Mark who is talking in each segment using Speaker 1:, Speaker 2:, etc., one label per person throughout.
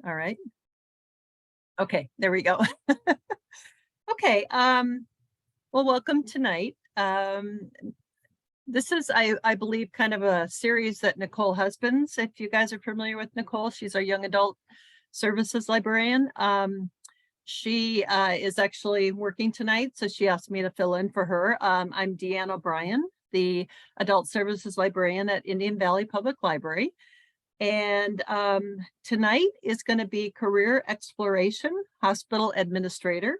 Speaker 1: All right. Okay, there we go. Okay, well, welcome tonight. This is, I believe, kind of a series that Nicole Husbands, if you guys are familiar with Nicole, she's our young adult services librarian. She is actually working tonight, so she asked me to fill in for her. I'm Deanne O'Brien, the adult services librarian at Indian Valley Public Library. And tonight is going to be career exploration, hospital administrator.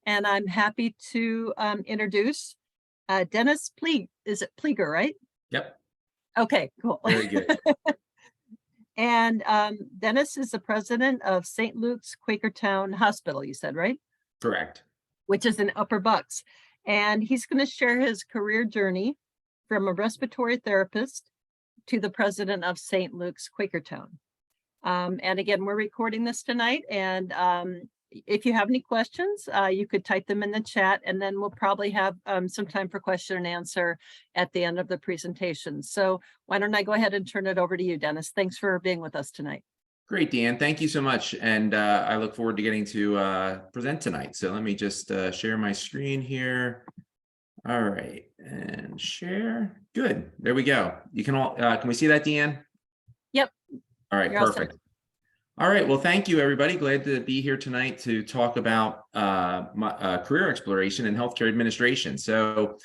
Speaker 1: And I'm happy to introduce Dennis Pfleiger. Is it Pfleiger, right?
Speaker 2: Yep.
Speaker 1: Okay, cool.
Speaker 2: Very good.
Speaker 1: And Dennis is the president of St. Luke's Quakertown Hospital, you said, right?
Speaker 2: Correct.
Speaker 1: Which is in Upper Bucks. And he's going to share his career journey from a respiratory therapist to the president of St. Luke's Quakertown. And again, we're recording this tonight. And if you have any questions, you could type them in the chat, and then we'll probably have some time for question and answer at the end of the presentation. So why don't I go ahead and turn it over to you, Dennis? Thanks for being with us tonight.
Speaker 2: Great, Deanne. Thank you so much. And I look forward to getting to present tonight. So let me just share my screen here. All right, and share. Good. There we go. You can all, can we see that, Deanne?
Speaker 1: Yep.
Speaker 2: All right, perfect. All right, well, thank you, everybody. Glad to be here tonight to talk about my career exploration in healthcare administration. So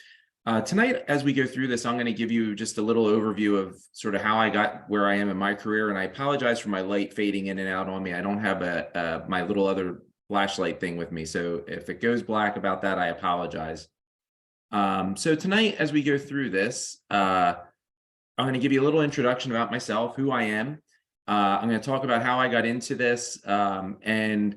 Speaker 2: tonight, as we go through this, I'm going to give you just a little overview of sort of how I got where I am in my career. And I apologize for my light fading in and out on me. I don't have my little other flashlight thing with me. So if it goes black about that, I apologize. So tonight, as we go through this, I'm going to give you a little introduction about myself, who I am. I'm going to talk about how I got into this, and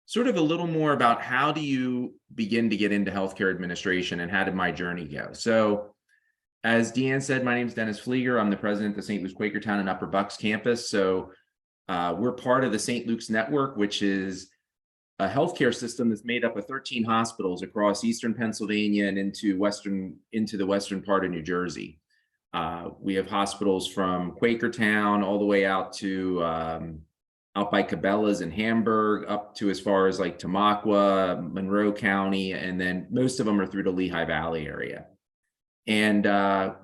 Speaker 2: sort of a little more about how do you begin to get into healthcare administration and how did my journey go. So as Deanne said, my name is Dennis Pfleiger. I'm the president of the St. Luke's Quakertown and Upper Bucks campus. So we're part of the St. Luke's network, which is a healthcare system that's made up of 13 hospitals across Eastern Pennsylvania and into the western part of New Jersey. We have hospitals from Quakertown all the way out to out by Cabela's in Hamburg, up to as far as like Tamaqua, Monroe County, and then most of them are through the Lehigh Valley area. And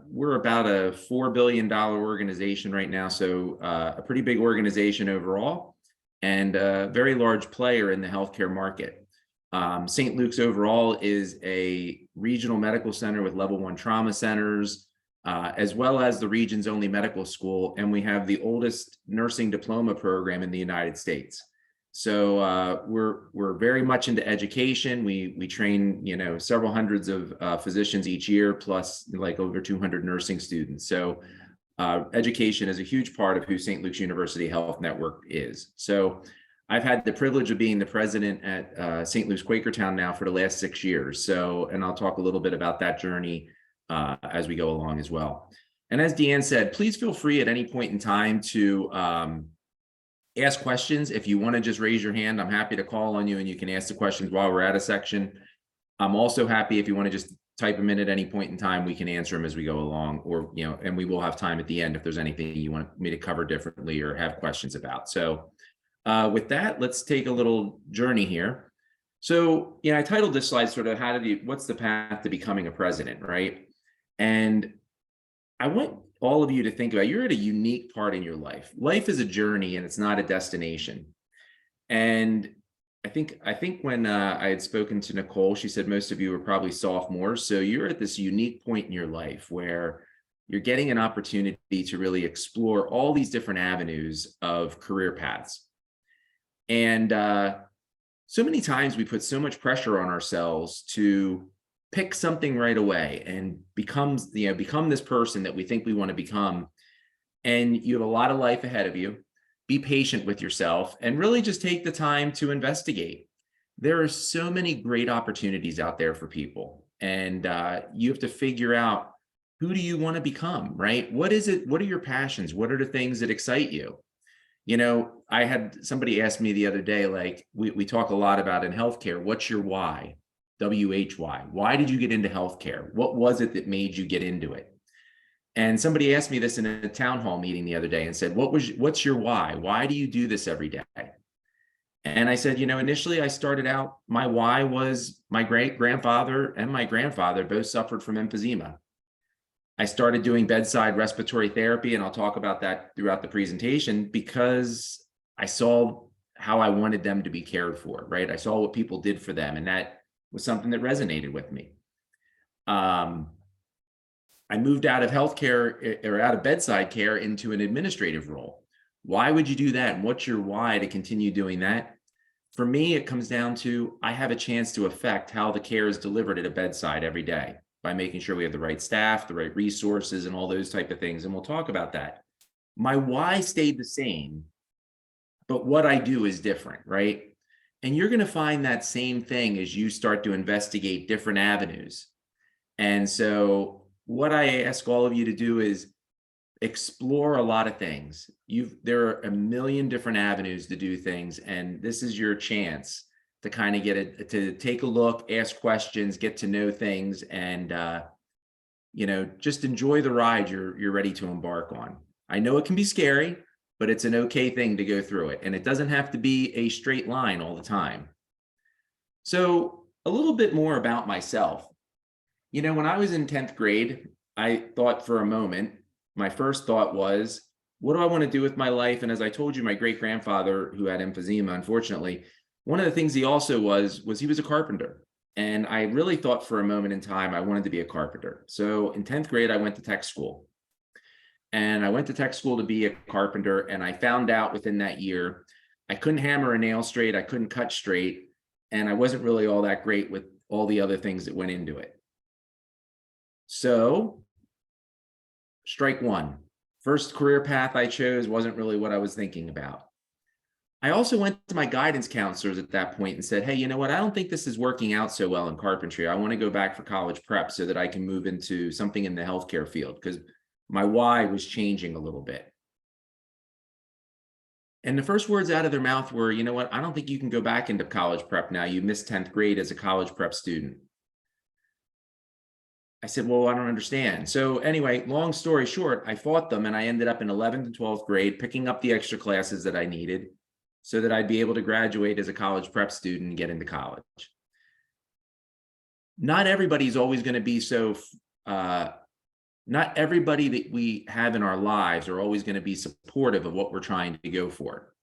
Speaker 2: we're about a $4 billion organization right now, so a pretty big organization overall, and a very large player in the healthcare market. St. Luke's overall is a regional medical center with level 1 trauma centers, as well as the region's only medical school, and we have the oldest nursing diploma program in the United States. So we're very much into education. We train, several hundreds of physicians each year, plus like over 200 nursing students. So education is a huge part of who St. Luke's University Health Network is. So I've had the privilege of being the president at St. Luke's Quakertown now for the last 6 years. So, and I'll talk a little bit about that journey as we go along as well. And as Deanne said, please feel free at any point in time to ask questions. If you want to just raise your hand, I'm happy to call on you and you can ask the questions while we're at a section. I'm also happy if you want to just type them in at any point in time, we can answer them as we go along, or, and we will have time at the end if there's anything you want me to cover differently or have questions about. So with that, let's take a little journey here. So, I titled this slide sort of what's the path to becoming a president, right? And I want all of you to think about, you're at a unique part in your life. Life is a journey and it's not a destination. And I think when I had spoken to Nicole, she said most of you are probably sophomores. So you're at this unique point in your life where you're getting an opportunity to really explore all these different avenues of career paths. And so many times we put so much pressure on ourselves to pick something right away and become this person that we think we want to become. And you have a lot of life ahead of you. Be patient with yourself and really just take the time to investigate. There are so many great opportunities out there for people. And you have to figure out, who do you want to become, right? What is it? What are your passions? What are the things that excite you? I had somebody ask me the other day, like we talk a lot about in healthcare, what's your why? WHY. Why did you get into healthcare? What was it that made you get into it? And somebody asked me this in a town hall meeting the other day and said, what's your why? Why do you do this every day? And I said, initially I started out, my why was my great grandfather and my grandfather both suffered from emphysema. I started doing bedside respiratory therapy, and I'll talk about that throughout the presentation, because I saw how I wanted them to be cared for, right? I saw what people did for them, and that was something that resonated with me. I moved out of healthcare, or out of bedside care, into an administrative role. Why would you do that? And what's your why to continue doing that? For me, it comes down to, I have a chance to affect how the care is delivered at a bedside every day by making sure we have the right staff, the right resources, and all those type of things. And we'll talk about that. My why stayed the same, but what I do is different, right? And you're going to find that same thing as you start to investigate different avenues. And so what I ask all of you to do is explore a lot of things. There are a million different avenues to do things, and this is your chance to kind of to take a look, ask questions, get to know things, and just enjoy the ride you're ready to embark on. I know it can be scary, but it's an okay thing to go through it, and it doesn't have to be a straight line all the time. So a little bit more about myself. When I was in 10th grade, I thought for a moment, my first thought was, what do I want to do with my life? And as I told you, my great grandfather, who had emphysema, unfortunately, one of the things he also was he was a carpenter. And I really thought for a moment in time, I wanted to be a carpenter. So in 10th grade, I went to tech school. And I went to tech school to be a carpenter. And I found out within that year, I couldn't hammer a nail straight. I couldn't cut straight. And I wasn't really all that great with all the other things that went into it. So strike one. First career path I chose wasn't really what I was thinking about. I also went to my guidance counselors at that point and said, hey, you know what? I don't think this is working out so well in carpentry. I want to go back for college prep so that I can move into something in the healthcare field, because my why was changing a little bit. And the first words out of their mouth were, you know what? I don't think you can go back into college prep now. You missed 10th grade as a college prep student. I said, well, I don't understand. So anyway, long story short, I fought them, and I ended up in 11th and 12th grade, picking up the extra classes that I needed so that I'd be able to graduate as a college prep student and get into college. Not everybody's always going to be not everybody that we have in our lives are always going to be supportive of what we're trying to go for.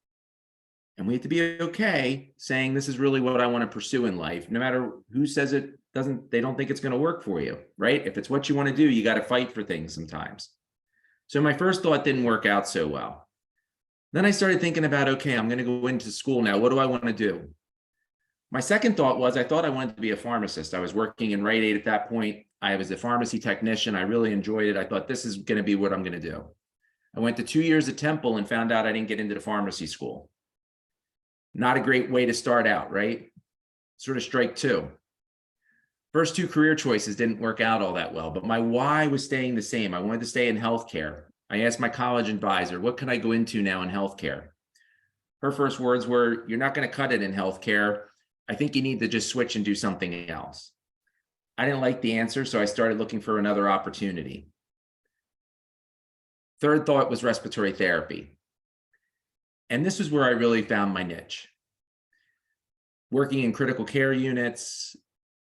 Speaker 2: And we have to be okay saying, this is really what I want to pursue in life, no matter who says it they don't think it's going to work for you, right? If it's what you want to do, you got to fight for things sometimes. So my first thought didn't work out so well. Then I started thinking about, okay, I'm going to go into school now. What do I want to do? My second thought was, I thought I wanted to be a pharmacist. I was working in Rite Aid at that point. I was a pharmacy technician. I really enjoyed it. I thought, this is going to be what I'm going to do. I went to 2 years at Temple and found out I didn't get into the pharmacy school. Not a great way to start out, right? Sort of strike two. First two career choices didn't work out all that well, but my why was staying the same. I wanted to stay in healthcare. I asked my college advisor, what can I go into now in healthcare? Her first words were, you're not going to cut it in healthcare. I think you need to just switch and do something else. I didn't like the answer, so I started looking for another opportunity. Third thought was respiratory therapy. And this is where I really found my niche. Working in critical care units,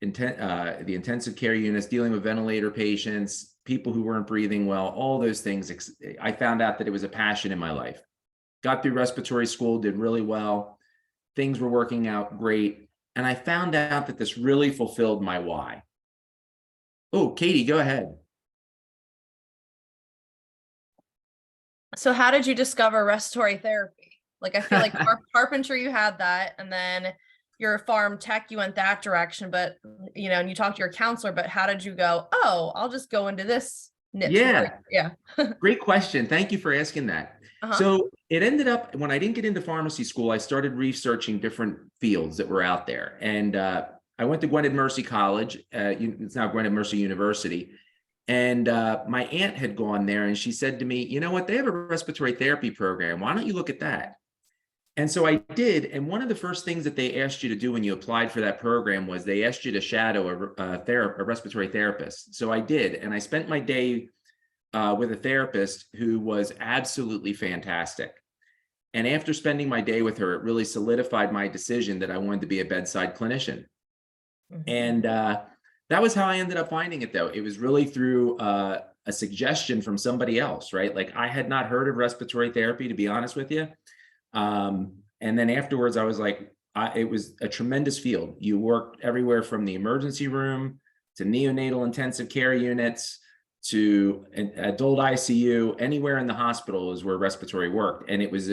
Speaker 2: the intensive care units, dealing with ventilator patients, people who weren't breathing well, all those things. I found out that it was a passion in my life. Got through respiratory school, did really well. Things were working out great. And I found out that this really fulfilled my why. Oh, Katie, go ahead.
Speaker 3: So how did you discover respiratory therapy? Like, I feel like carpentry, you had that, and then your farm tech, you went that direction, but, and you talked to your counselor, but how did you go, oh, I'll just go into this niche?
Speaker 2: Yeah. Great question. Thank you for asking that. So it ended up, when I didn't get into pharmacy school, I started researching different fields that were out there. And I went to Gwynedd Mercy College. It's now Gwynedd Mercy University. And my aunt had gone there, and she said to me, you know what, they have a respiratory therapy program. Why don't you look at that? And so I did. And one of the first things that they asked you to do when you applied for that program was they asked you to shadow a respiratory therapist. So I did. And I spent my day with a therapist who was absolutely fantastic. And after spending my day with her, it really solidified my decision that I wanted to be a bedside clinician. And that was how I ended up finding it, though. It was really through a suggestion from somebody else, right? Like, I had not heard of respiratory therapy, to be honest with you. And then afterwards, I was like, it was a tremendous field. You worked everywhere from the emergency room to neonatal intensive care units to an adult ICU. Anywhere in the hospital is where respiratory worked. And it was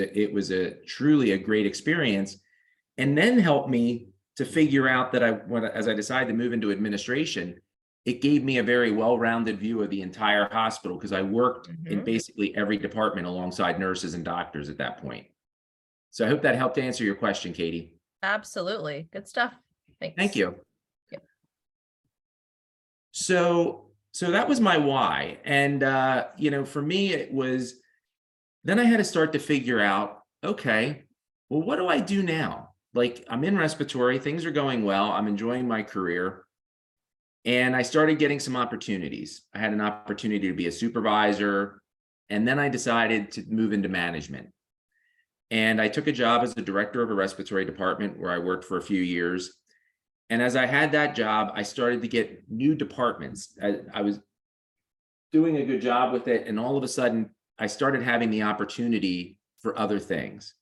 Speaker 2: a truly a great experience, and then helped me to figure out that as I decided to move into administration, it gave me a very well-rounded view of the entire hospital, because I worked in basically every department alongside nurses and doctors at that point. So I hope that helped answer your question, Katie.
Speaker 3: Absolutely. Good stuff. Thanks.
Speaker 2: Thank you.
Speaker 3: Yep.
Speaker 2: So that was my why. And, for me, it was, then I had to start to figure out, okay, well, what do I do now? Like, I'm in respiratory, things are going well, I'm enjoying my career. And I started getting some opportunities. I had an opportunity to be a supervisor, and then I decided to move into management. And I took a job as the director of a respiratory department where I worked for a few years. And as I had that job, I started to get new departments. I was doing a good job with it. And all of a sudden, I started having the opportunity for other things.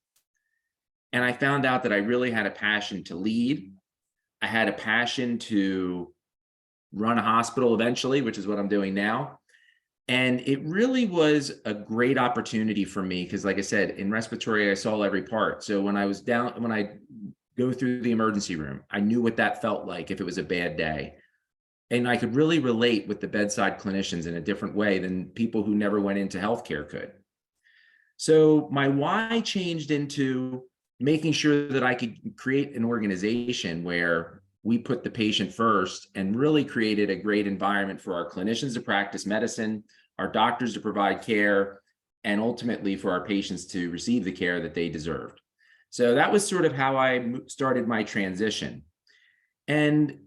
Speaker 2: And I found out that I really had a passion to lead. I had a passion to run a hospital eventually, which is what I'm doing now. And it really was a great opportunity for me, because, like I said, in respiratory, I saw every part. So when I go through the emergency room, I knew what that felt like if it was a bad day. And I could really relate with the bedside clinicians in a different way than people who never went into healthcare could. So my why changed into making sure that I could create an organization where we put the patient first, and really created a great environment for our clinicians to practice medicine, our doctors to provide care, and ultimately for our patients to receive the care that they deserved. So that was sort of how I started my transition. And,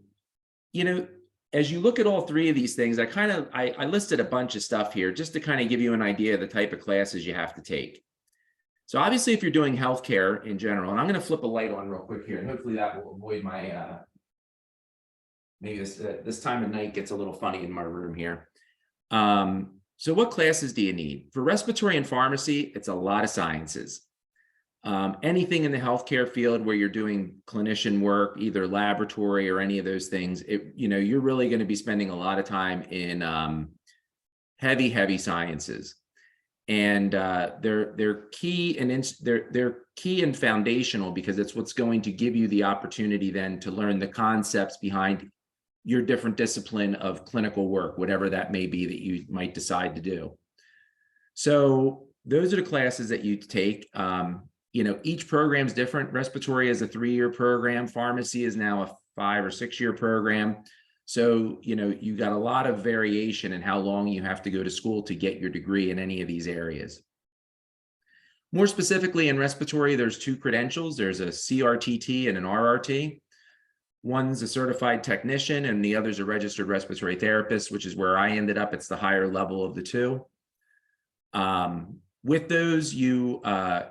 Speaker 2: as you look at all three of these things, I listed a bunch of stuff here just to kind of give you an idea of the type of classes you have to take. So obviously, if you're doing healthcare in general, and I'm going to flip a light on real quick here, and hopefully that will avoid my, maybe this time of night gets a little funny in my room here. So what classes do you need? For respiratory and pharmacy, it's a lot of sciences. Anything in the healthcare field where you're doing clinician work, either laboratory or any of those things, you're really going to be spending a lot of time in heavy sciences. And they're key and foundational, because it's what's going to give you the opportunity then to learn the concepts behind your different discipline of clinical work, whatever that may be that you might decide to do. So those are the classes that you take. Each program is different. Respiratory is a 3-year program. Pharmacy is now a 5 or 6 year program. So, you got a lot of variation in how long you have to go to school to get your degree in any of these areas. More specifically, in respiratory, there's 2 credentials. There's a CRTT and an RRT. One's a certified technician, and the other's a registered respiratory therapist, which is where I ended up. It's the higher level of the 2. With those, you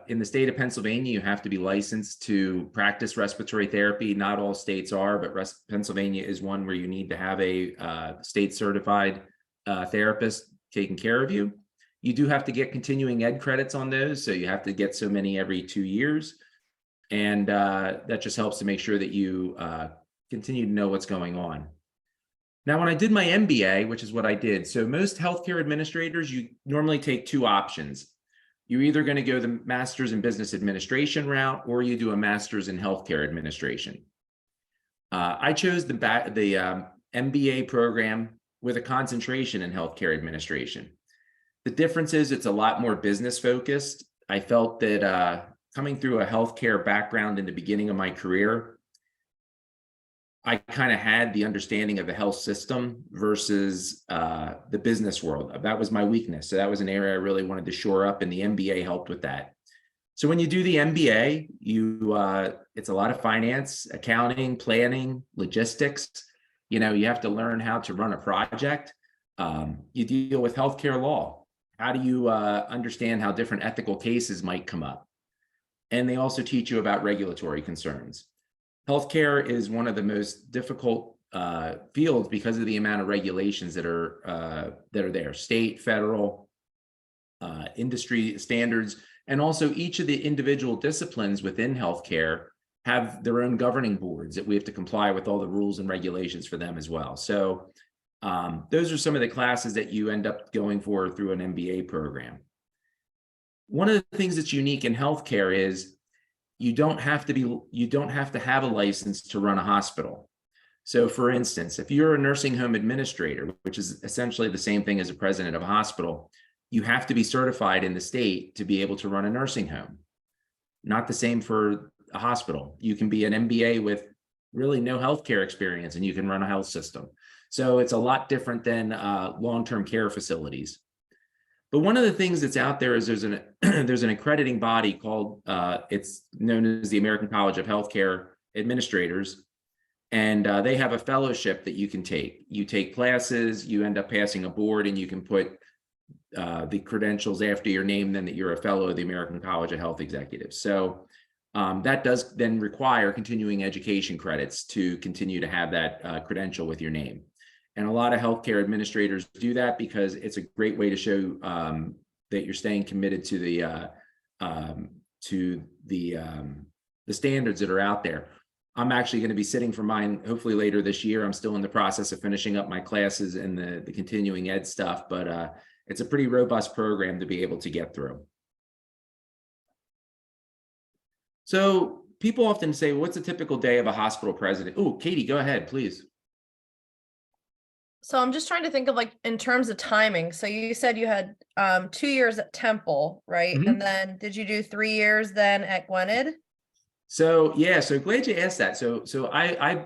Speaker 2: in the state of Pennsylvania, you have to be licensed to practice respiratory therapy. Not all states are, but Pennsylvania is one where you need to have a state certified therapist taking care of you. You do have to get continuing ed credits on those, so you have to get so many every 2 years. And that just helps to make sure that you continue to know what's going on. Now, when I did my MBA, which is what I did, so most healthcare administrators, you normally take 2 options. You're either going to go the master's in business administration route, or you do a master's in healthcare administration. I chose the MBA program with a concentration in healthcare administration. The difference is it's a lot more business focused. I felt that coming through a healthcare background in the beginning of my career, I kind of had the understanding of the health system versus the business world. That was my weakness. So that was an area I really wanted to shore up, and the MBA helped with that. So when you do the MBA, it's a lot of finance, accounting, planning, logistics. You have to learn how to run a project. You deal with healthcare law. How do you understand how different ethical cases might come up? and they also teach you about regulatory concerns. Healthcare is one of the most difficult fields because of the amount of regulations that are there, state, federal, industry standards, and also each of the individual disciplines within healthcare have their own governing boards that we have to comply with all the rules and regulations for them as well. So those are some of the classes that you end up going for through an MBA program. One of the things that's unique in healthcare is you don't have to have a license to run a hospital. So for instance, if you're a nursing home administrator, which is essentially the same thing as a president of a hospital, you have to be certified in the state to be able to run a nursing home. Not the same for a hospital. You can be an MBA with really no healthcare experience and you can run a health system. So it's a lot different than long-term care facilities. But one of the things that's out there is there's an accrediting body called, it's known as the American College of Healthcare Administrators. And they have a fellowship that you can take. You take classes, you end up passing a board, and you can put the credentials after your name, then that you're a fellow of the American College of Health Executives. So that does then require continuing education credits to continue to have that credential with your name. And a lot of healthcare administrators do that because it's a great way to show that you're staying committed to the standards that are out there. I'm actually going to be sitting for mine hopefully later this year. I'm still in the process of finishing up my classes and the continuing ed stuff, but it's a pretty robust program to be able to get through. So people often say, what's a typical day of a hospital president? Oh, Katie, go ahead, please.
Speaker 3: So I'm just trying to think of like in terms of timing. So you said you had 2 years at Temple, right?
Speaker 2: Mhm.
Speaker 3: And then did you do 3 years then at Gwinnett?
Speaker 2: So yeah, so glad you asked that. So I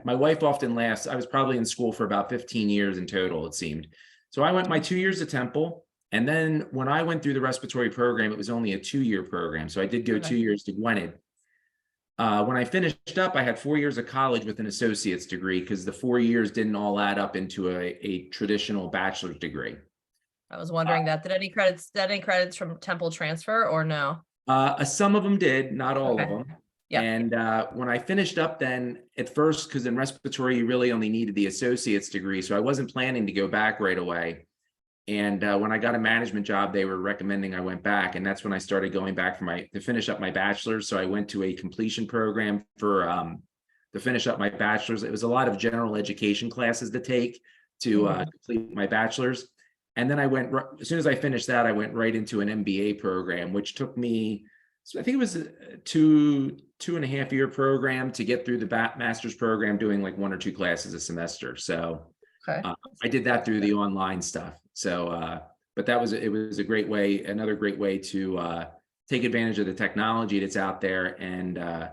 Speaker 2: my wife often laughs. I was probably in school for about 15 years in total, it seemed. So I went my 2 years at Temple, and then when I went through the respiratory program, it was only a 2-year program. So I did go
Speaker 3: Okay.
Speaker 2: 2 years to Gwinnett. When I finished up, I had 4 years of college with an associate's degree because the 4 years didn't all add up into a traditional bachelor's degree.
Speaker 3: I was wondering that. Did any credits from Temple transfer or no?
Speaker 2: Some of them did, not all of
Speaker 3: Okay.
Speaker 2: them.
Speaker 3: Yep.
Speaker 2: And when I finished up then at first, because in respiratory, you really only needed the associate's degree. So I wasn't planning to go back right away. And when I got a management job, they were recommending I went back. And that's when I started going back to finish up my bachelor's. So I went to a completion program to finish up my bachelor's. It was a lot of general education classes to take to complete my bachelor's. And then as soon as I finished that, I went right into an MBA program, which took me, so I think it was a 2.5 year program to get through the master's program, doing like 1 or 2 classes a semester. So
Speaker 3: Okay.
Speaker 2: I did that through the online stuff. So, but it was a great way, another great way to take advantage of the technology that's out there and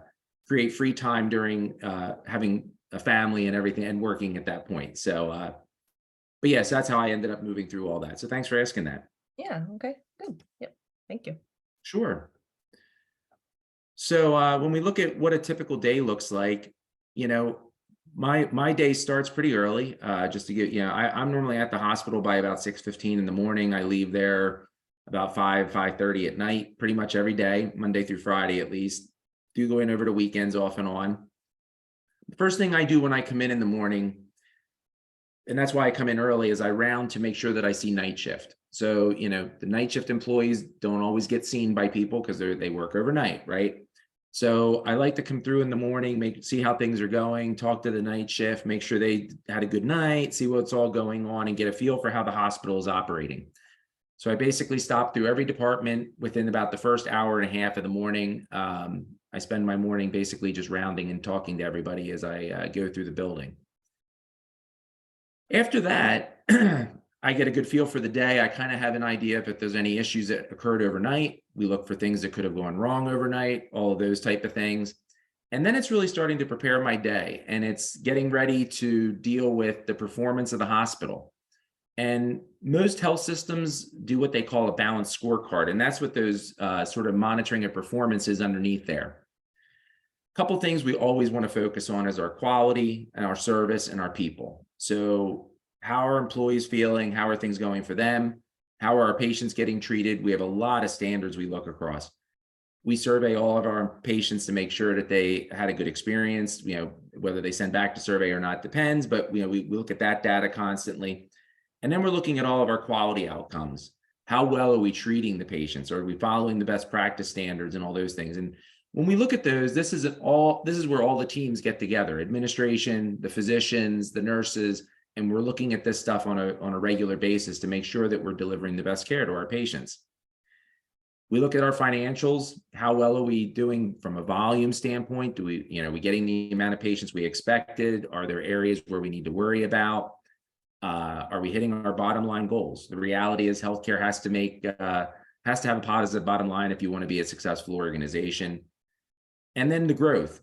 Speaker 2: create free time during having a family and everything and working at that point. So, but yes, that's how I ended up moving through all that. So thanks for asking that.
Speaker 3: Yeah. Okay. Good. Yep. Thank you.
Speaker 2: Sure. So when we look at what a typical day looks like, my day starts pretty early. Just to get, I'm normally at the hospital by about 6:15 in the morning. I leave there about 5:30 at night, pretty much every day, Monday through Friday at least. Do go in over the weekends off and on. The first thing I do when I come in the morning, and that's why I come in early, is I round to make sure that I see night shift. So, the night shift employees don't always get seen by people because they work overnight, right? So I like to come through in the morning, see how things are going, talk to the night shift, make sure they had a good night, see what's all going on, and get a feel for how the hospital is operating. So I basically stop through every department within about the first hour and a half of the morning. I spend my morning basically just rounding and talking to everybody as I go through the building. After that, I get a good feel for the day. I kind of have an idea if there's any issues that occurred overnight. We look for things that could have gone wrong overnight, all of those type of things. And then it's really starting to prepare my day, and it's getting ready to deal with the performance of the hospital. And most health systems do what they call a balanced scorecard, and that's what those sort of monitoring of performance is underneath there. A couple things we always want to focus on is our quality and our service and our people. So how are employees feeling? How are things going for them? How are our patients getting treated? We have a lot of standards we look across. We survey all of our patients to make sure that they had a good experience. Whether they send back the survey or not depends, but we look at that data constantly. And then we're looking at all of our quality outcomes. How well are we treating the patients? Are we following the best practice standards and all those things? And when we look at those, this is where all the teams get together: administration, the physicians, the nurses, and we're looking at this stuff on a regular basis to make sure that we're delivering the best care to our patients. We look at our financials. How well are we doing from a volume standpoint? Are we getting the amount of patients we expected? Are there areas where we need to worry about? Are we hitting our bottom line goals? The reality is healthcare has to have a positive bottom line if you want to be a successful organization. And then the growth.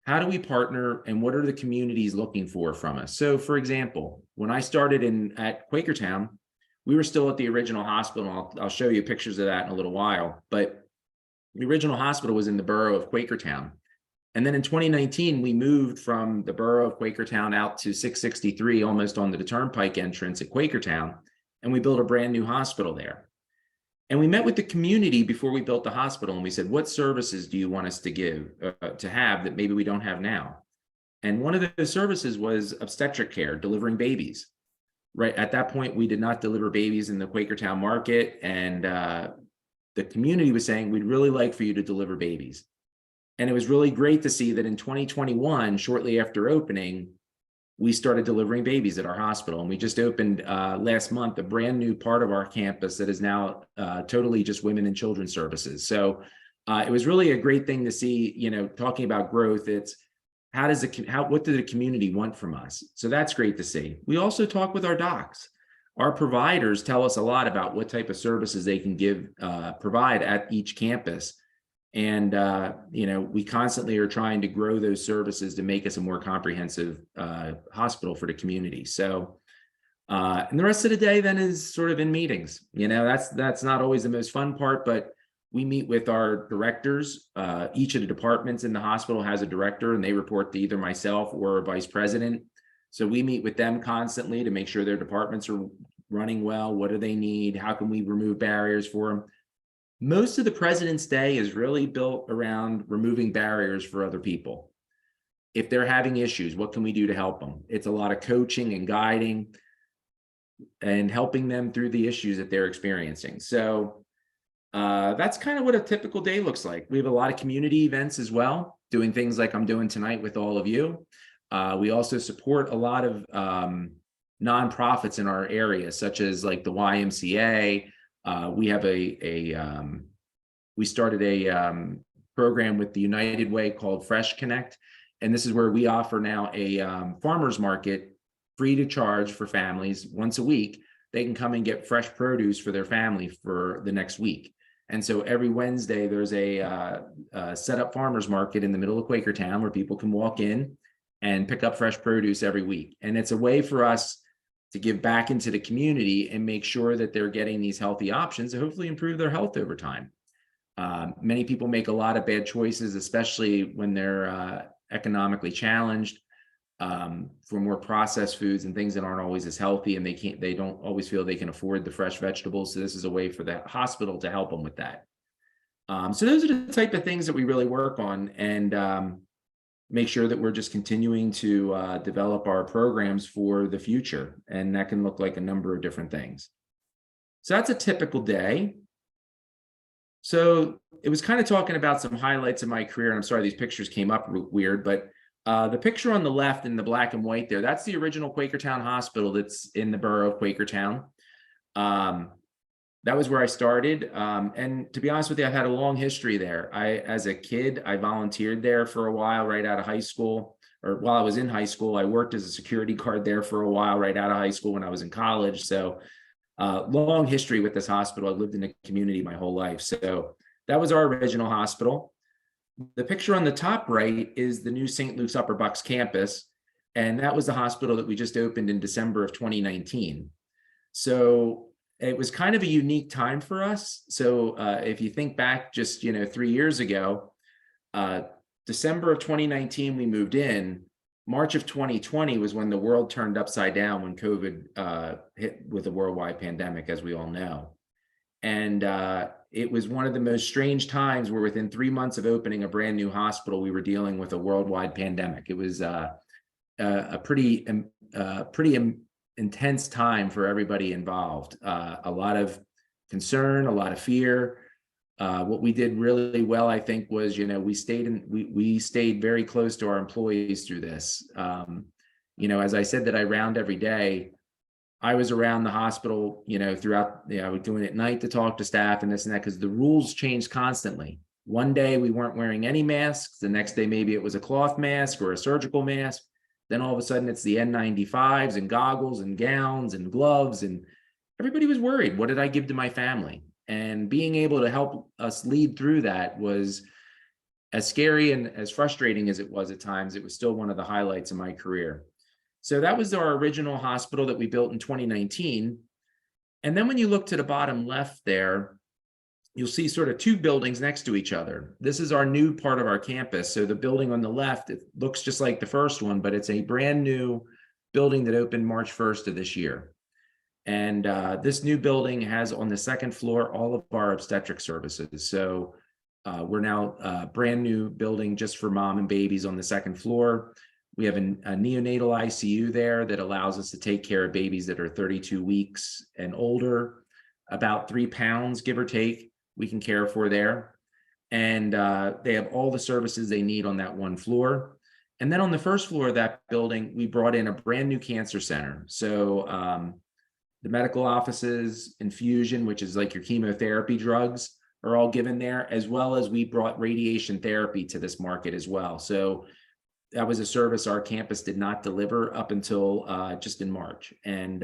Speaker 2: How do we partner, and what are the communities looking for from us? So for example, when I started at Quakertown, we were still at the original hospital. I'll show you pictures of that in a little while, but the original hospital was in the borough of Quakertown. And then in 2019, we moved from the borough of Quakertown out to 663, almost on the turnpike entrance at Quakertown, and we built a brand new hospital there. And we met with the community before we built the hospital, and we said, what services do you want us to give, to have that maybe we don't have now? And one of those services was obstetric care, delivering babies. Right at that point, we did not deliver babies in the Quakertown market, and the community was saying, we'd really like for you to deliver babies. And it was really great to see that in 2021, shortly after opening, we started delivering babies at our hospital. And we just opened last month a brand new part of our campus that is now totally just women and children services. So it was really a great thing to see, talking about growth. It's what do the community want from us? So that's great to see. We also talk with our docs. Our providers tell us a lot about what type of services they can provide at each campus. And, we constantly are trying to grow those services to make us a more comprehensive hospital for the community. So, and the rest of the day then is sort of in meetings. That's not always the most fun part, but we meet with our directors. Each of the departments in the hospital has a director, and they report to either myself or a vice president. So we meet with them constantly to make sure their departments are running well. What do they need? How can we remove barriers for them? Most of the President's Day is really built around removing barriers for other people. If they're having issues, what can we do to help them? It's a lot of coaching and guiding and helping them through the issues that they're experiencing. So that's kind of what a typical day looks like. We have a lot of community events as well, doing things like I'm doing tonight with all of you. We also support a lot of nonprofits in our area, such as like the YMCA. We have we started a program with the United Way called Fresh Connect. And this is where we offer now a farmer's market free to charge for families once a week. They can come and get fresh produce for their family for the next week. And so every Wednesday, there's a set up farmer's market in the middle of Quakertown where people can walk in and pick up fresh produce every week. And it's a way for us to give back into the community and make sure that they're getting these healthy options to hopefully improve their health over time. Many people make a lot of bad choices, especially when they're economically challenged, for more processed foods and things that aren't always as healthy, and they don't always feel they can afford the fresh vegetables. So this is a way for the hospital to help them with that. So those are the type of things that we really work on, and make sure that we're just continuing to develop our programs for the future. And that can look like a number of different things. So that's a typical day. So it was kind of talking about some highlights of my career. And I'm sorry, these pictures came up weird, but the picture on the left in the black and white there, that's the original Quakertown Hospital that's in the borough of Quakertown. That was where I started. And to be honest with you, I had a long history there. As a kid, I volunteered there for a while right out of high school, or while I was in high school. I worked as a security guard there for a while right out of high school when I was in college. So long history with this hospital. I lived in the community my whole life. So that was our original hospital. The picture on the top right is the new St. Luke's Upper Bucks campus. And that was the hospital that we just opened in December of 2019. So it was kind of a unique time for us. So if you think back just 3 years ago, December of 2019, we moved in. March of 2020 was when the world turned upside down when COVID hit with a worldwide pandemic, as we all know. And it was one of the most strange times where within 3 months of opening a brand new hospital, we were dealing with a worldwide pandemic. It was a pretty intense time for everybody involved. A lot of concern, a lot of fear. What we did really well, I think, was, we stayed very close to our employees through this. As I said that I round every day, I was around the hospital, throughout, I was doing it at night to talk to staff and this and that, because the rules changed constantly. One day we weren't wearing any masks. The next day, maybe it was a cloth mask or a surgical mask. Then all of a sudden it's the N95s and goggles and gowns and gloves, and everybody was worried. What did I give to my family? And being able to help us lead through that was, as scary and as frustrating as it was at times, it was still one of the highlights of my career. So that was our original hospital that we built in 2019. And then when you look to the bottom left there, you'll see sort of two buildings next to each other. This is our new part of our campus. So the building on the left, it looks just like the first one, but it's a brand new building that opened March 1st of this year. And this new building has on the second floor all of our obstetric services. So we're now a brand new building just for mom and babies on the second floor. We have a neonatal ICU there that allows us to take care of babies that are 32 weeks and older, about 3 pounds, give or take, we can care for there. And they have all the services they need on that one floor. And then on the first floor of that building, we brought in a brand new cancer center. So the medical offices, infusion, which is like your chemotherapy drugs, are all given there, as well as we brought radiation therapy to this market as well. So that was a service our campus did not deliver up until just in March. And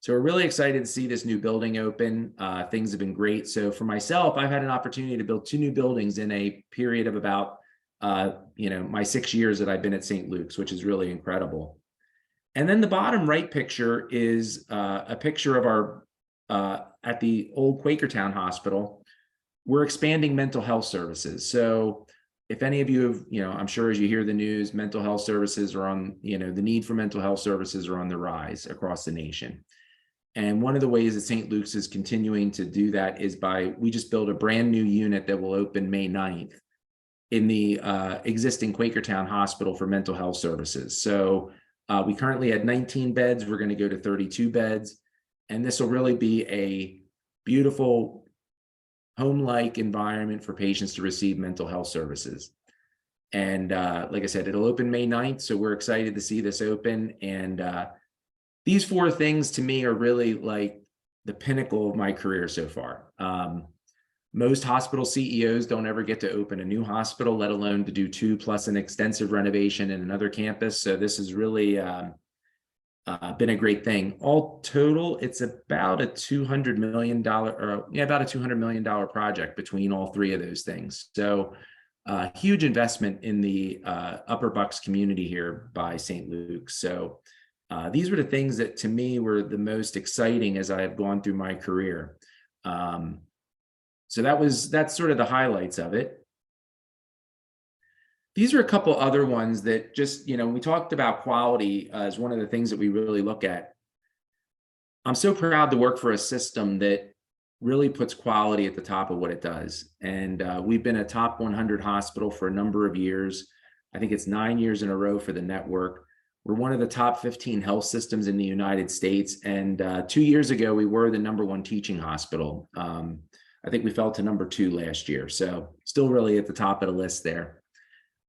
Speaker 2: so we're really excited to see this new building open. Things have been great. So for myself, I've had an opportunity to build 2 new buildings in a period of about, my 6 years that I've been at St. Luke's, which is really incredible. And then the bottom right picture is a picture of our, at the old Quakertown hospital. We're expanding mental health services. So if any of you have, I'm sure as you hear the news, mental health services are on, the need for mental health services are on the rise across the nation. And one of the ways that St. Luke's is continuing to do that is we just built a brand new unit that will open May 9th in the existing Quakertown Hospital for mental health services. So we currently had 19 beds. We're going to go to 32 beds. And this will really be a beautiful home-like environment for patients to receive mental health services. And like I said, it'll open May 9th. So we're excited to see this open. And these 4 things to me are really like the pinnacle of my career so far. Most hospital CEOs don't ever get to open a new hospital, let alone to do 2 plus an extensive renovation in another campus. So this has really been a great thing. All total, it's about a $200 million project between all 3 of those things. So huge investment in the Upper Bucks community here by St. Luke's. So these were the things that to me were the most exciting as I have gone through my career. So that's sort of the highlights of it. These are a couple other ones that just, we talked about quality as one of the things that we really look at. I'm so proud to work for a system that really puts quality at the top of what it does. And we've been a top 100 hospital for a number of years. I think it's 9 years in a row for the network. We're one of the top 15 health systems in the United States. And 2 years ago, we were the #1 teaching hospital. I think we fell to #2 last year. So still really at the top of the list there.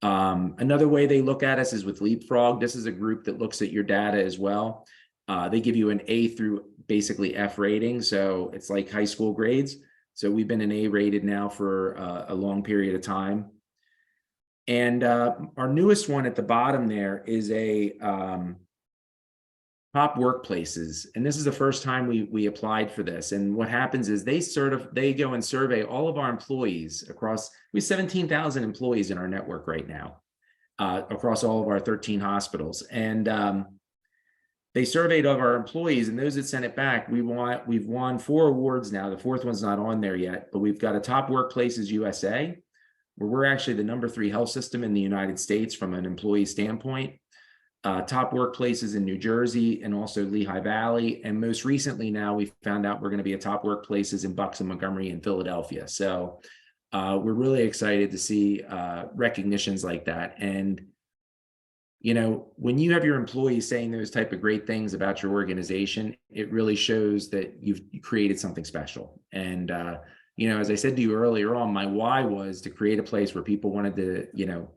Speaker 2: Another way they look at us is with Leapfrog. This is a group that looks at your data as well. They give you an A through basically F rating. So it's like high school grades. So we've been an A rated now for a long period of time. And our newest one at the bottom there is a top workplaces. And this is the first time we applied for this. And what happens is they go and survey all of our employees across, we have 17,000 employees in our network right now, across all of our 13 hospitals. And they surveyed of our employees, and those that sent it back, we've won 4 awards now. The 4th one's not on there yet, but we've got a Top Workplaces USA, where we're actually the #3 health system in the United States from an employee standpoint. top workplaces in New Jersey and also Lehigh Valley. And most recently now we found out we're going to be a top workplaces in Bucks and Montgomery and Philadelphia. So we're really excited to see recognitions like that. And, you know, when you have your employees saying those type of great things about your organization, it really shows that you've created something special. And, you know, as I said to you earlier on, my why was to create a place where people wanted to, you know,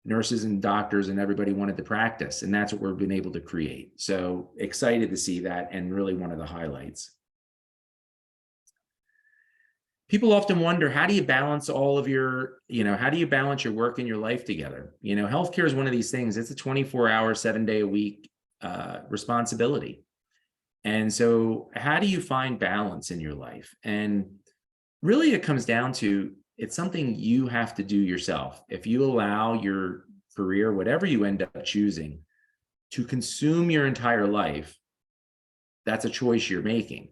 Speaker 2: nurses and doctors and everybody wanted to practice. And that's what we've been able to create. So excited to see that, and really one of the highlights. People often wonder, how do you balance all of your, you know, how do you balance your work and your life together? You know, healthcare is one of these things. It's a 24-hour, 7-day-a-week responsibility. And so how do you find balance in your life? And really it comes down to, it's something you have to do yourself. If you allow your career, whatever you end up choosing, to consume your entire life, that's a choice you're making.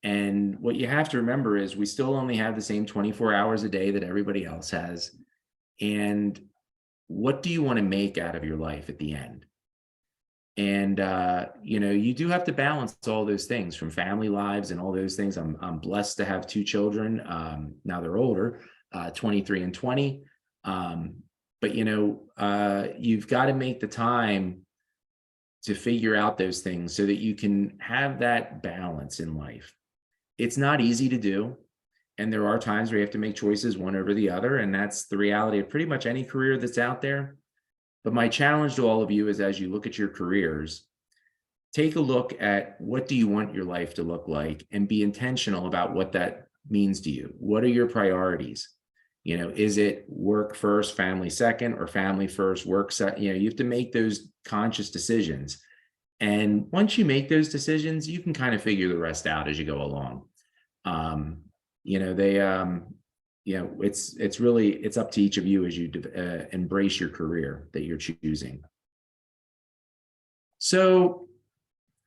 Speaker 2: And what you have to remember is we still only have the same 24 hours a day that everybody else has. And what do you want to make out of your life at the end? And, you know, you do have to balance all those things, from family lives and all those things. I'm blessed to have 2 children. Now they're older, 23 and 20. But, you know, you've got to make the time to figure out those things so that you can have that balance in life. It's not easy to do. And there are times where you have to make choices one over the other. And that's the reality of pretty much any career that's out there. But my challenge to all of you is, as you look at your careers, take a look at, what do you want your life to look like, and be intentional about what that means to you. What are your priorities? You know, is it work first, family second, or family first, work second? You know, you have to make those conscious decisions. And once you make those decisions, you can kind of figure the rest out as you go along. You know, you know, it's really, it's up to each of you as you embrace your career that you're choosing. So,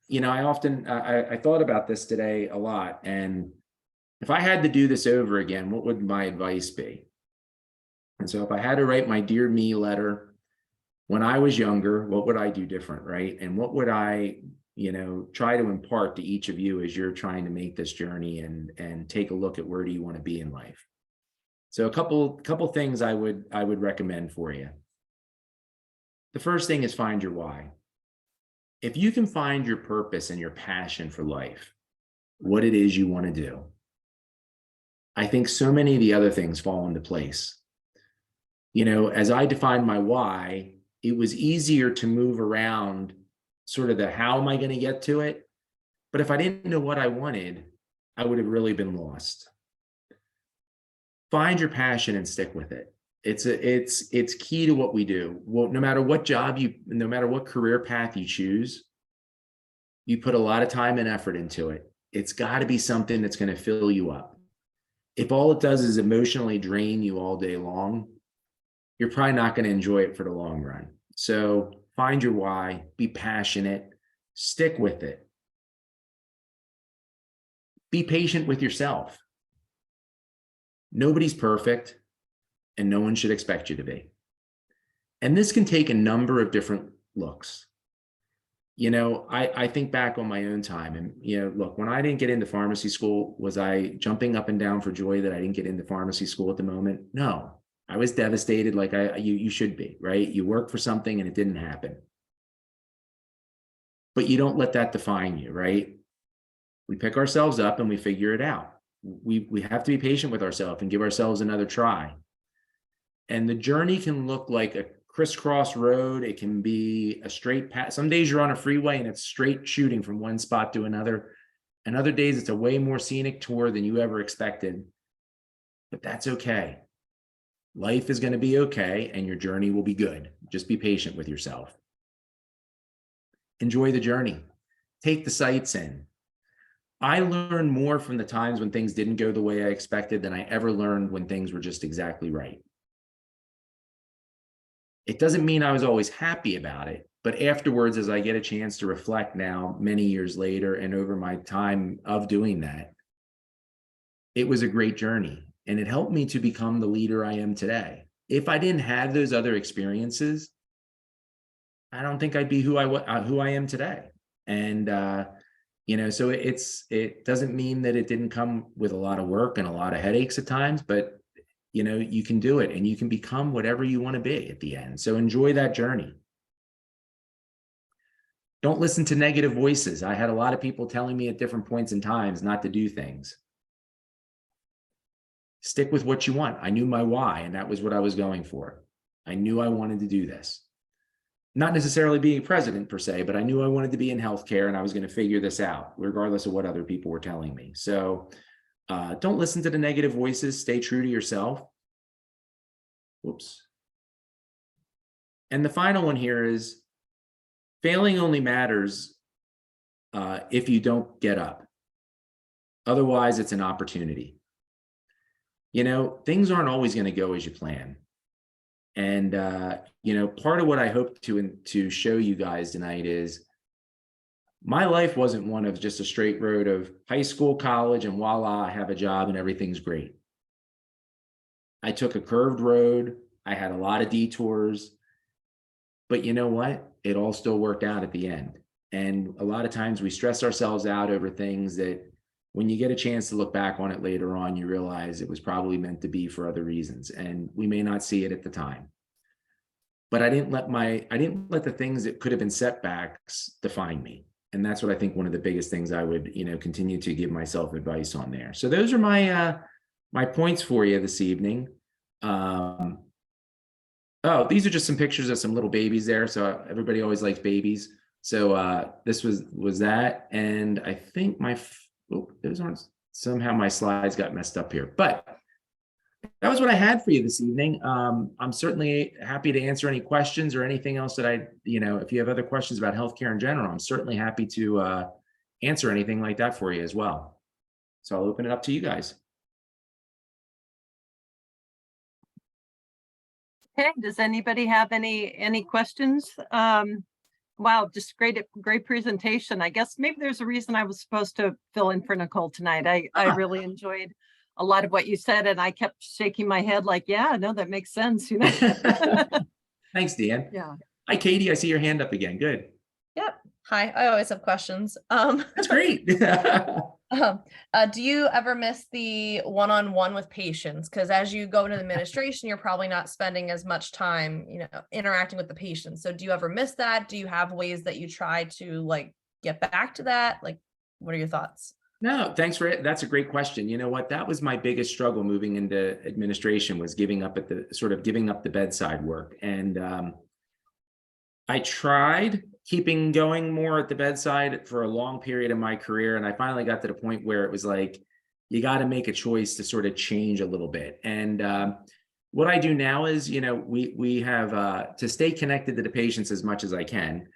Speaker 2: you know, I thought about this today a lot, and if I had to do this over again, what would my advice be? And so if I had to write my Dear Me letter when I was younger, what would I do different, right? And what would I, you know, try to impart to each of you as you're trying to make this journey and take a look at, where do you want to be in life? So a couple things I would recommend for you. The first thing is, find your why. If you can find your purpose and your passion for life, what it is you want to do, I think so many of the other things fall into place. You know, as I defined my why, it was easier to move around sort of the how am I going to get to it. But if I didn't know what I wanted, I would have really been lost. Find your passion and stick with it. It's key to what we do. Well, no matter what no matter what career path you choose, you put a lot of time and effort into it. It's got to be something that's going to fill you up. If all it does is emotionally drain you all day long, you're probably not going to enjoy it for the long run. So find your why, be passionate, stick with it. Be patient with yourself. Nobody's perfect, and no one should expect you to be. And this can take a number of different looks. You know, I think back on my own time, and, you know, look, when I didn't get into pharmacy school, was I jumping up and down for joy that I didn't get into pharmacy school at the moment? No, I was devastated, like you should be, right? You work for something and it didn't happen. But you don't let that define you, right? We pick ourselves up and we figure it out. We have to be patient with ourselves and give ourselves another try. And the journey can look like a crisscross road. It can be a straight path. Some days you're on a freeway and it's straight shooting from one spot to another. And other days it's a way more scenic tour than you ever expected. But that's okay. Life is going to be okay, and your journey will be good. Just be patient with yourself. Enjoy the journey. Take the sights in. I learned more from the times when things didn't go the way I expected than I ever learned when things were just exactly right. It doesn't mean I was always happy about it, but afterwards, as I get a chance to reflect now, many years later, and over my time of doing that, it was a great journey, and it helped me to become the leader I am today. If I didn't have those other experiences, I don't think I'd be who I am today. And, so it doesn't mean that it didn't come with a lot of work and a lot of headaches at times, but you can do it and you can become whatever you want to be at the end. So enjoy that journey. Don't listen to negative voices. I had a lot of people telling me at different points in times not to do things. Stick with what you want. I knew my why, and that was what I was going for. I knew I wanted to do this. Not necessarily being president per se, but I knew I wanted to be in healthcare and I was going to figure this out, regardless of what other people were telling me. So don't listen to the negative voices. Stay true to yourself. Whoops. And the final one here is failing only matters if you don't get up. Otherwise, it's an opportunity. Things aren't always going to go as you plan. And, part of what I hope to show you guys tonight is my life wasn't one of just a straight road of high school, college, and voila, I have a job and everything's great. I took a curved road. I had a lot of detours, but you know what? It all still worked out at the end. And a lot of times we stress ourselves out over things that when you get a chance to look back on it later on, you realize it was probably meant to be for other reasons. And we may not see it at the time. But I didn't let the things that could have been setbacks define me. And that's what I think one of the biggest things I would, continue to give myself advice on there. So those are my points for you this evening. These are just some pictures of some little babies there. So everybody always likes babies. So this was that. And I think those aren't, somehow my slides got messed up here, but that was what I had for you this evening. I'm certainly happy to answer any questions or anything else that if you have other questions about healthcare in general, I'm certainly happy to answer anything like that for you as well. So I'll open it up to you guys.
Speaker 1: Okay, does anybody have any questions? Wow, just great presentation. I guess maybe there's a reason I was supposed to fill in for Nicole tonight. I really enjoyed a lot of what you said, and I kept shaking my head like, yeah, no, that makes sense.
Speaker 2: Thanks, Dan.
Speaker 1: Yeah.
Speaker 2: Hi, Katie. I see your hand up again. Good.
Speaker 3: Yep. Hi. I always have questions.
Speaker 2: That's great.
Speaker 3: Do you ever miss the one-on-one with patients? Because as you go into the administration, you're probably not spending as much time, interacting with the patients. So do you ever miss that? Do you have ways that you try to get back to that? What are your thoughts?
Speaker 2: No, thanks for it. That's a great question. You know what? That was my biggest struggle moving into administration, was giving up the bedside work. And I tried keeping going more at the bedside for a long period of my career. And I finally got to the point where it was like, you got to make a choice to sort of change a little bit. And what I do now is, we have to stay connected to the patients as much as I can.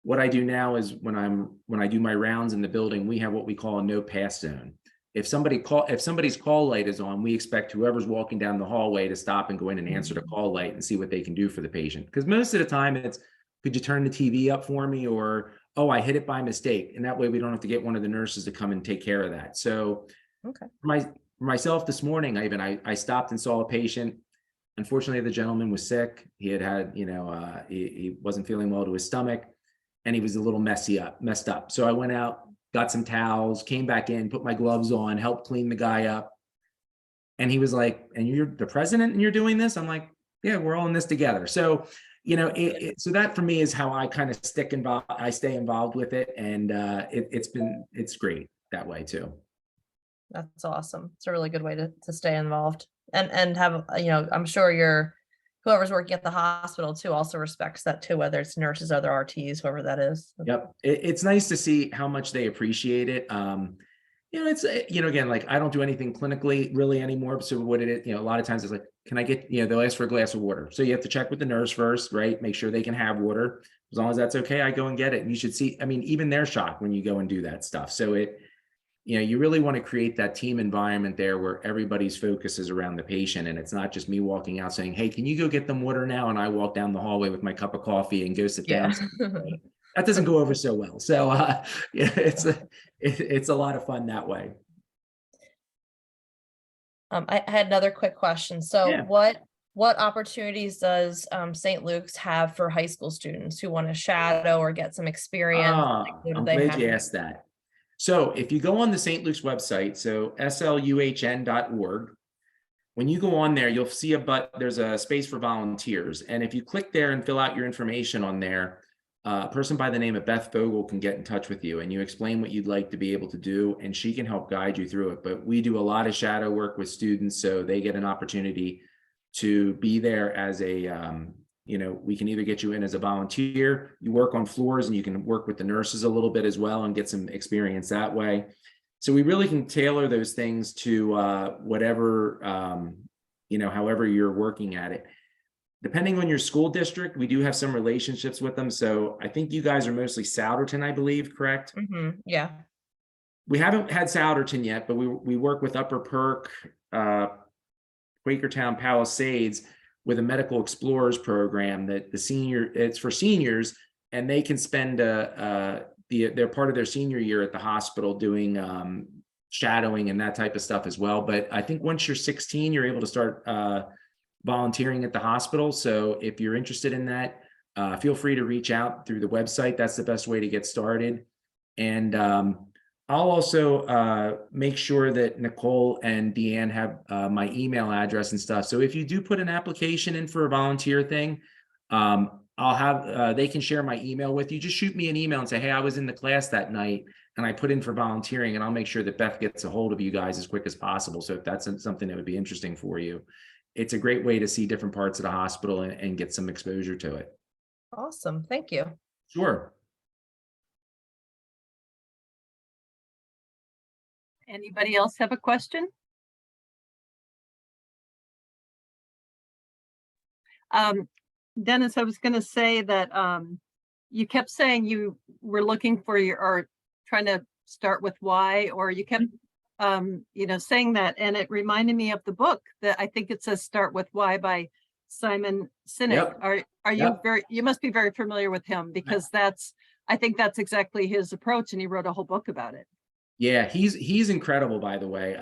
Speaker 2: What I do now is when I do my rounds in the building, we have what we call a no pass zone. If somebody's call light is on, we expect whoever's walking down the hallway to stop and go in and answer the call light and see what they can do for the patient. Because most of the time it's, could you turn the TV up for me? Or, oh, I hit it by mistake. And that way we don't have to get one of the nurses to come and take care of that. So
Speaker 3: okay.
Speaker 2: For myself this morning, I stopped and saw a patient. Unfortunately, the gentleman was sick. He had he wasn't feeling well to his stomach, and he was a little messed up. So I went out, got some towels, came back in, put my gloves on, helped clean the guy up. And he was like, and you're the president and you're doing this? I'm like, yeah, we're all in this together. So, so that for me is how I kind of I stay involved with it. And it's great that way too.
Speaker 3: That's awesome. It's a really good way to stay involved and have, I'm sure whoever's working at the hospital too also respects that too, whether it's nurses, other RTs, whoever that is.
Speaker 2: Yep. It's nice to see how much they appreciate it. It's, again, I don't do anything clinically really anymore. So what it is, a lot of times it's like, can I get, they'll ask for a glass of water. So you have to check with the nurse first, right? Make sure they can have water. As long as that's okay, I go and get it. And you should see, even they're shocked when you go and do that stuff. So you really want to create that team environment there where everybody's focus is around the patient. And it's not just me walking out saying, hey, can you go get them water now? And I walk down the hallway with my cup of coffee and go sit down. That doesn't go over so well. So it's a lot of fun that way.
Speaker 3: I had another quick question. So
Speaker 2: Yeah.
Speaker 3: what What opportunities does St. Luke's have for high school students who want to shadow or get some experience? Like, what do
Speaker 2: I'm
Speaker 3: they
Speaker 2: glad
Speaker 3: have?
Speaker 2: you asked that. So if you go on the St. Luke's website, so sluhn.org, when you go on there, you'll see there's a space for volunteers. And if you click there and fill out your information on there, a person by the name of Beth Fogel can get in touch with you and you explain what you'd like to be able to do, and she can help guide you through it. But we do a lot of shadow work with students, so they get an opportunity to be there as a, we can either get you in as a volunteer, you work on floors, and you can work with the nurses a little bit as well and get some experience that way. So we really can tailor those things to whatever, however you're working at it. Depending on your school district, we do have some relationships with them. So I think you guys are mostly Souderton, I believe, correct?
Speaker 3: Yeah.
Speaker 2: We haven't had Souderton yet, but we work with Upper Perk, Quakertown, Palisades, with a medical explorers program that it's for seniors, and they can spend they're part of their senior year at the hospital doing shadowing and that type of stuff as well. But I think once you're 16, you're able to start volunteering at the hospital. So if you're interested in that, feel free to reach out through the website. That's the best way to get started. And I'll also make sure that Nicole and Deanne have my email address and stuff. So if you do put an application in for a volunteer thing, I'll have, they can share my email with you. Just shoot me an email and say, hey, I was in the class that night and I put in for volunteering, and I'll make sure that Beth gets a hold of you guys as quick as possible. So if that's something that would be interesting for you, it's a great way to see different parts of the hospital and get some exposure to it.
Speaker 3: Awesome. Thank you.
Speaker 2: Sure.
Speaker 1: Anybody else have a question? Dennis, I was going to say that you kept saying you were looking for or trying to start with why, or you kept saying that, and it reminded me of the book that I think it says Start With Why by Simon Sinek.
Speaker 2: Yep.
Speaker 1: Are you you must be very familiar with him, because I think that's exactly his approach, and he wrote a whole book about it.
Speaker 2: Yeah, he's incredible, by the way.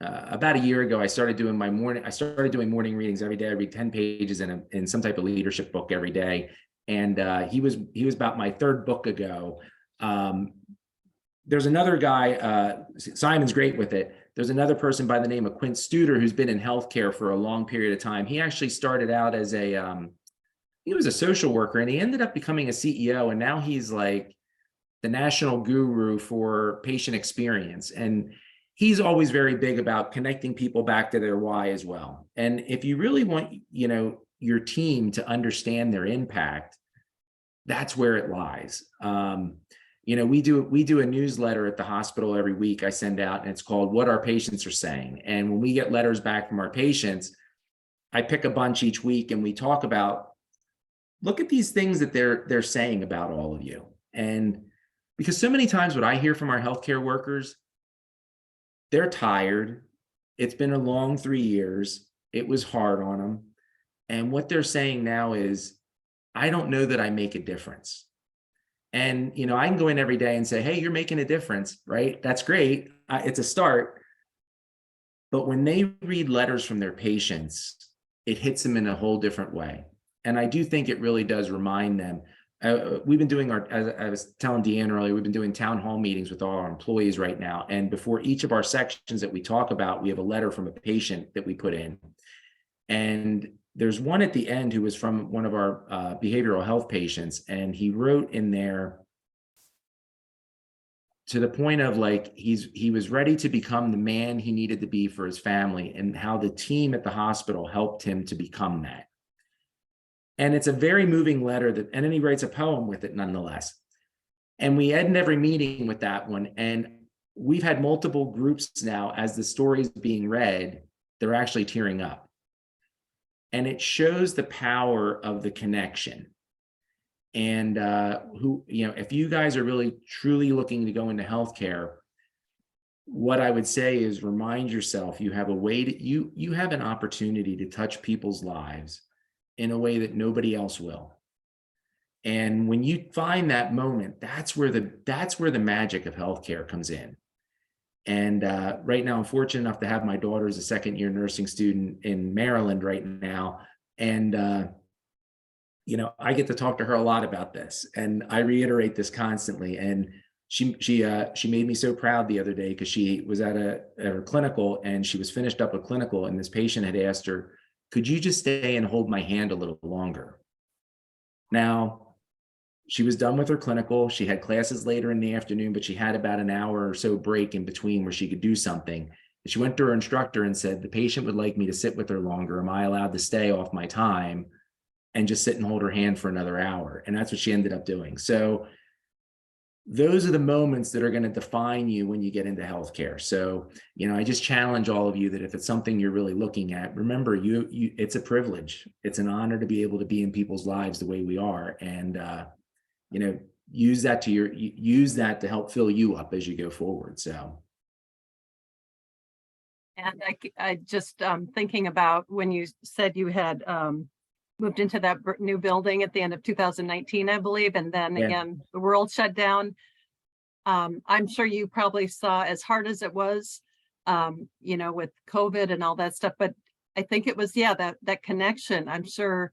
Speaker 2: About a year ago, I started doing morning readings every day. I read 10 pages in some type of leadership book every day. And he was about my third book ago. There's another guy, Simon's great with it. There's another person by the name of Quint Studer who's been in healthcare for a long period of time. He actually started out as he was a social worker, and he ended up becoming a CEO. And now he's like the national guru for patient experience. And he's always very big about connecting people back to their why as well. And if you really want, your team to understand their impact, that's where it lies. We do a newsletter at the hospital every week I send out, and it's called What Our Patients Are Saying. And when we get letters back from our patients, I pick a bunch each week and we talk about, look at these things that they're saying about all of you. And because so many times what I hear from our healthcare workers, they're tired. It's been a long 3 years. It was hard on them. And what they're saying now is, I don't know that I make a difference. And, I can go in every day and say, hey, you're making a difference, right? That's great. It's a start. But when they read letters from their patients, it hits them in a whole different way. And I do think it really does remind them. We've been doing as I was telling Deanne earlier, we've been doing town hall meetings with all our employees right now. And before each of our sections that we talk about, we have a letter from a patient that we put in. And there's one at the end who was from one of our behavioral health patients. And he wrote in there to the point of like, he was ready to become the man he needed to be for his family, and how the team at the hospital helped him to become that. And it's a very moving letter and then he writes a poem with it nonetheless. And we end every meeting with that one. And we've had multiple groups now, as the stories being read, they're actually tearing up. And it shows the power of the connection. And if you guys are really truly looking to go into healthcare, what I would say is remind yourself you have a way to, you have an opportunity to touch people's lives in a way that nobody else will. And when you find that moment, that's where the magic of healthcare comes in. And right now, I'm fortunate enough to have my daughter as a second-year nursing student in Maryland right now. And, I get to talk to her a lot about this. And I reiterate this constantly. And she made me so proud the other day because she was at her clinical and she was finished up a clinical. And this patient had asked her, could you just stay and hold my hand a little longer? Now, she was done with her clinical. She had classes later in the afternoon, but she had about an hour or so break in between where she could do something. And she went to her instructor and said, the patient would like me to sit with her longer. Am I allowed to stay off my time and just sit and hold her hand for another hour? And that's what she ended up doing. So those are the moments that are going to define you when you get into healthcare. So, I just challenge all of you that if it's something you're really looking at, remember it's a privilege. It's an honor to be able to be in people's lives the way we are. And, use that to help fill you up as you go forward. So.
Speaker 1: And I just thinking about when you said you had moved into that new building at the end of 2019, I believe, and then again, the world shut down. I'm sure you probably saw, as hard as it was, with COVID and all that stuff, but I think it was, that connection. I'm sure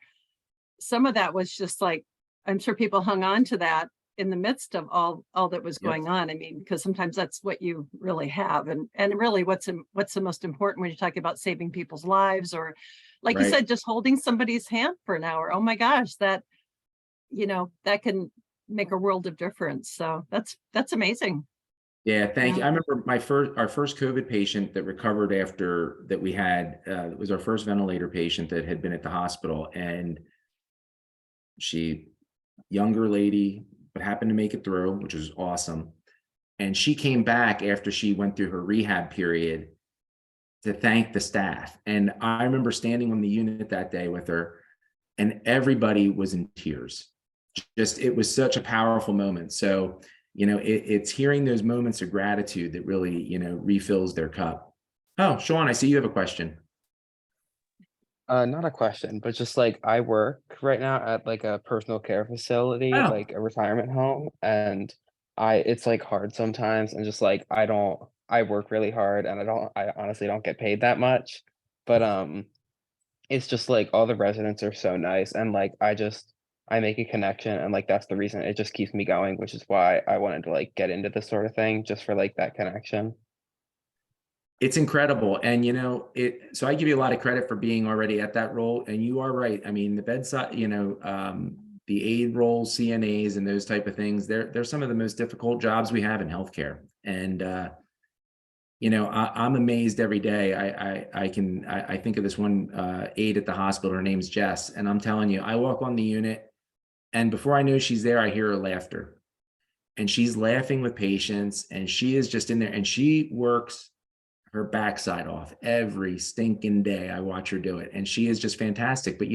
Speaker 1: some of that was just like, I'm sure people hung on to that in the midst of all that was going on. I mean, because sometimes that's what you really have. And really what's the most important when you talk about saving people's lives, or like you said, just holding somebody's hand for an hour. Oh my gosh, that that can make a world of difference. So that's amazing.
Speaker 2: Yeah, thank you. I remember our first COVID patient that recovered after that we had, it was our first ventilator patient that had been at the hospital, and younger lady, but happened to make it through, which was awesome. And she came back after she went through her rehab period to thank the staff. And I remember standing on the unit that day with her, and everybody was in tears. It was such a powerful moment. So, it's hearing those moments of gratitude that really, refills their cup. Oh, Sean, I see you have a question.
Speaker 4: Not a question, but just like I work right now at like a personal care facility,
Speaker 2: Oh.
Speaker 4: like a retirement home, and it's like hard sometimes, and just like I work really hard, and I honestly don't get paid that much, but it's just like all the residents are so nice, and like I make a connection, and like that's the reason it just keeps me going, which is why I wanted to like get into this sort of thing, just for like that connection.
Speaker 2: It's incredible. And, so I give you a lot of credit for being already at that role. And you are right. I mean, the bedside, the aid roles, CNAs and those type of things, they're some of the most difficult jobs we have in healthcare. And, I'm amazed every day. I think of this one aide at the hospital. Her name's Jess. And I'm telling you, I walk on the unit, and before I know she's there, I hear her laughter. And she's laughing with patients, and she is just in there, and she works her backside off every stinking day. I watch her do it, and she is just fantastic. But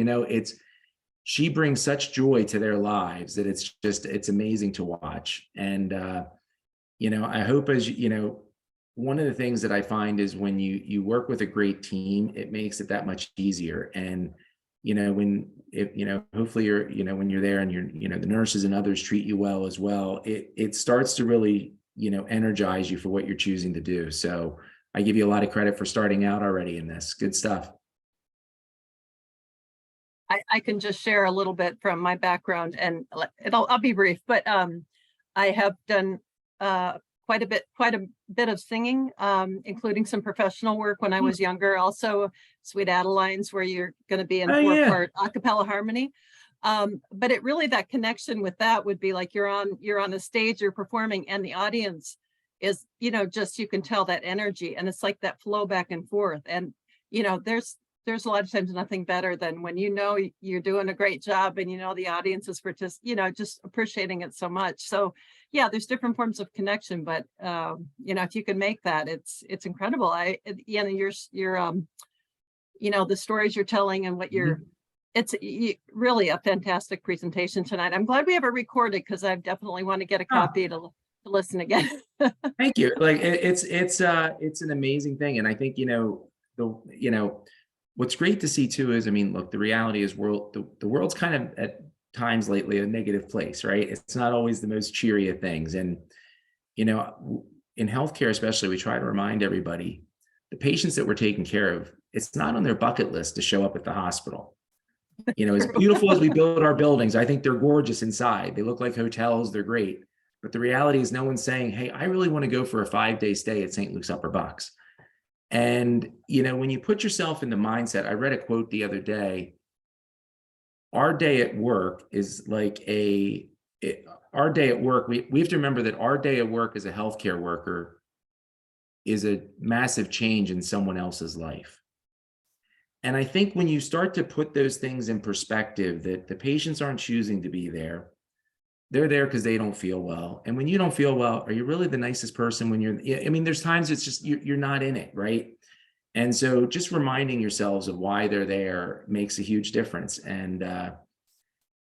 Speaker 2: she brings such joy to their lives that it's amazing to watch. And I hope, as one of the ththings that I find is when you work with a great team, it makes it that much easier. And hopefully you're when you're there and the nurses and others treat you well as well, it starts to really energize you for what you're choosing to do. So I give you a lot of credit for starting out already in this. Good stuff.
Speaker 1: I can just share a little bit from my background, and I'll be brief, but I have done quite a bit of singing, including some professional work when I was younger. Also, Sweet Adelines, where you're going to be in four-part a cappella harmony. But it really, that connection with that would be like you're on a stage, you're performing, and the audience is, just, you can tell that energy, and it's like that flow back and forth. And, there's a lot of times nothing better than when, you're doing a great job, and, the audience is just appreciating it so much. So yeah, there's different forms of connection, but, if you can make that, it's incredible. The stories you're telling and what it's really a fantastic presentation tonight. I'm glad we have it recorded, because I definitely want to get a copy to listen again.
Speaker 2: Thank you. Like it's an amazing thing. And I think, what's great to see too is, look, the reality is the world's kind of at times lately a negative place, right? It's not always the most cheery of things. And, in healthcare, especially, we try to remind everybody, the patients that we're taking care of, it's not on their bucket list to show up at the hospital. You know, as beautiful as we build our buildings, I think they're gorgeous inside. They look like hotels, they're great. But the reality is no one's saying, hey, I really want to go for a 5-day stay at St. Luke's Upper Bucks. And, you know, when you put yourself in the mindset, I read a quote the other day, our day at work is like our day at work, we have to remember that our day at work as a healthcare worker is a massive change in someone else's life. And I think when you start to put those things in perspective, that the patients aren't choosing to be there, they're there because they don't feel well. And when you don't feel well, are you really the nicest person when you're, I mean, there's times it's just, you're not in it, right? And so just reminding yourselves of why they're there makes a huge difference. And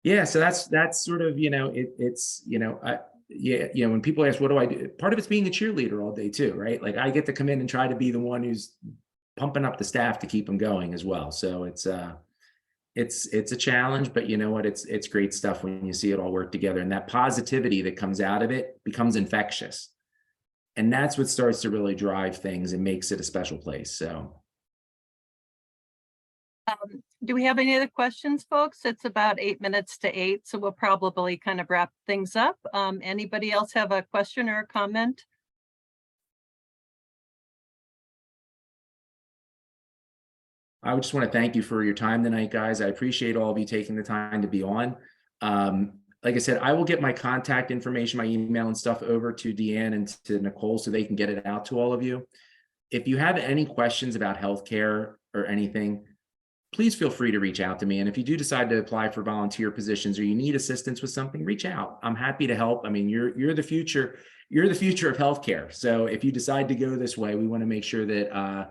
Speaker 2: yeah, so that's sort of, you know, it's, you know, yeah, you know, when people ask, what do I do? Part of it's being a cheerleader all day too, right? Like I get to come in and try to be the one who's pumping up the staff to keep them going as well. So it's a challenge, but you know what? It's great stuff when you see it all work together, and that positivity that comes out of it becomes infectious. And that's what starts to really drive things and makes it a special place. So.
Speaker 1: Do we have any other questions, folks? It's about 8 minutes to 8, so we'll probably kind of wrap things up. Anybody else have a question or a comment?
Speaker 2: I would just want to thank you for your time tonight, guys. I appreciate all of you taking the time to be on. Like I said, I will get my contact information, my email and stuff over to Deanne and to Nicole so they can get it out to all of you. If you have any questions about healthcare or anything, please feel free to reach out to me. And if you do decide to apply for volunteer positions or you need assistance with something, reach out. I'm happy to help. I mean, you're the future. You're the future of healthcare. So if you decide to go this way, we want to make sure that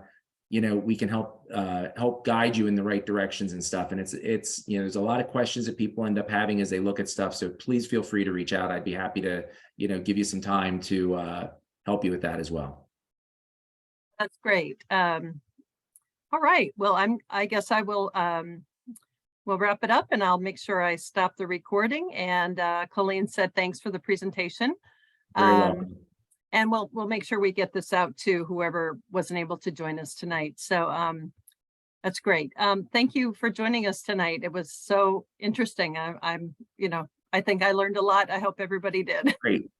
Speaker 2: you know, we can help guide you in the right directions and stuff. And it's you know, there's a lot of questions that people end up having as they look at stuff. So please feel free to reach out. I'd be happy to, you know, give you some time to help you with that as well.
Speaker 1: That's great. All right. Well, I guess I will we'll wrap it up, and I'll make sure I stop the recording. And Colleen said thanks for the presentation.
Speaker 2: Very welcome.
Speaker 1: And we'll make sure we get this out to whoever wasn't able to join us tonight. So that's great. Thank you for joining us tonight. It was so interesting. I'm, you know, I think I learned a lot. I hope everybody did.
Speaker 2: Great.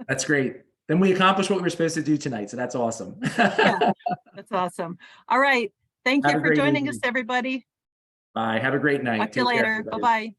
Speaker 2: That's great. Then we accomplished what we were supposed to do tonight. So that's awesome.
Speaker 1: Yeah, that's awesome. All right. Thank you for joining us, everybody.
Speaker 2: Bye. Have a great night.
Speaker 1: Talk to you later. Bye-bye.